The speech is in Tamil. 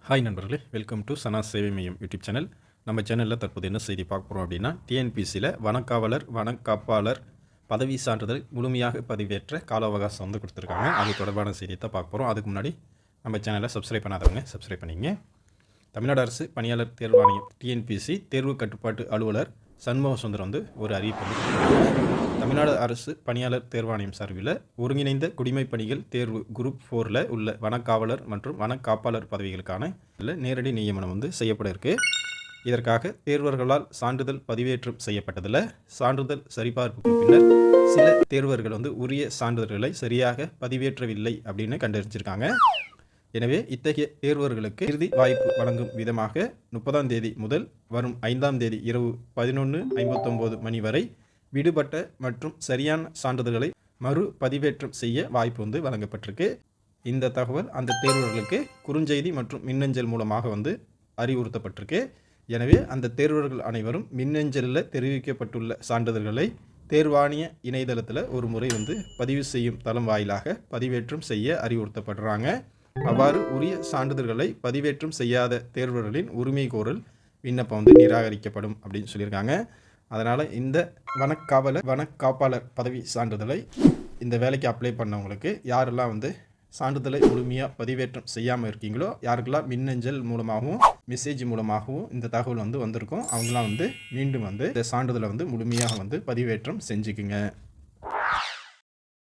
ஹாய் நண்பர்களே, வெல்கம் டு சனா சேவை மையம் யூடியூப் சேனல். நம்ம சேனலில் தற்போது என்ன செய்தி பார்க்க போகிறோம் அப்படின்னா, டிஎன்பிசியில் வனக்காவலர் வனக்காப்பாளர் பதவி சான்றிதழ் முழுமையாக பதிவேற்ற கால அவகாசம் வந்து கொடுத்துருக்காங்க. அது தொடர்பான செய்தியை தான் பார்க்க போகிறோம். அதுக்கு முன்னாடி நம்ம சேனலை சப்ஸ்கிரைப் பண்ணாதவங்க சப்ஸ்கிரைப் பண்ணிங்க. தமிழ்நாடு அரசு பணியாளர் தேர்வாணையம் டிஎன்பிசி தேர்வு கட்டுப்பாட்டு அலுவலர் சண்முக சுந்தரம் வந்து ஒரு அறிவிப்பு வந்து தமிழ்நாடு அரசு பணியாளர் தேர்வாணையம் சார்பில் ஒருங்கிணைந்த குடிமைப் பணிகள் தேர்வு குரூப் 4ல் உள்ள வனக்காவலர் மற்றும் வனக்காப்பாளர் பதவிகளுக்கான நேரடி நியமனம் வந்து செய்யப்பட இருக்கு. இதற்காக தேர்வர்களால் சான்றிதழ் பதிவேற்றம் செய்யப்பட்டதில் சான்றிதழ் சரிபார்ப்புக்கு பின்னர் சில தேர்வர்கள் வந்து உரிய சான்றிதழ்களை சரியாக பதிவேற்றவில்லை அப்படின்னு கண்டறிஞ்சிருக்காங்க. எனவே இத்தகைய தேர்வர்களுக்கு இறுதி வாய்ப்பு வழங்கும் விதமாக 30ஆம் தேதி முதல் வரும் 5ஆம் தேதி இரவு 11:59 மணி வரை விடுபட்ட மற்றும் சரியான சான்றிதழ்களை மறு பதிவேற்றம் செய்ய வாய்ப்பு வந்து வழங்கப்பட்டிருக்கு. இந்த தகவல் அந்த தேர்வர்களுக்கு குறுஞ்செய்தி மற்றும் மின்னஞ்சல் மூலமாக வந்து அறிவுறுத்தப்பட்டிருக்கு. எனவே அந்த தேர்வர்கள் அனைவரும் மின்னஞ்சலில் தெரிவிக்கப்பட்டுள்ள சான்றிதழ்களை தேர்வாணைய இணையதளத்தில் ஒரு முறை வந்து பதிவு செய்யும் தளம் வாயிலாக பதிவேற்றம் செய்ய அறிவுறுத்தப்படுறாங்க. அவ்வாறு உரிய சான்றிதழ்களை பதிவேற்றம் செய்யாத தேர்வர்களின் உரிமை கோரல் விண்ணப்பம் வந்து நிராகரிக்கப்படும் அப்படின்னு சொல்லியிருக்காங்க. அதனால் இந்த வனக்காப்பாளர் பதவி சான்றிதழை இந்த வேலைக்கு அப்ளை பண்ணவங்களுக்கு யாரெல்லாம் வந்து சான்றிதழை முழுமையாக பதிவேற்றம் செய்யாமல் இருக்கீங்களோ, யாருக்கெல்லாம் மின்னஞ்சல் மூலமாகவும் மெசேஜ் மூலமாகவும் இந்த தகவல் வந்து வந்திருக்கும், அவங்களாம் வந்து மீண்டும் வந்து இந்த சான்றிதழை வந்து முழுமையாக வந்து பதிவேற்றம் செஞ்சுக்குங்க.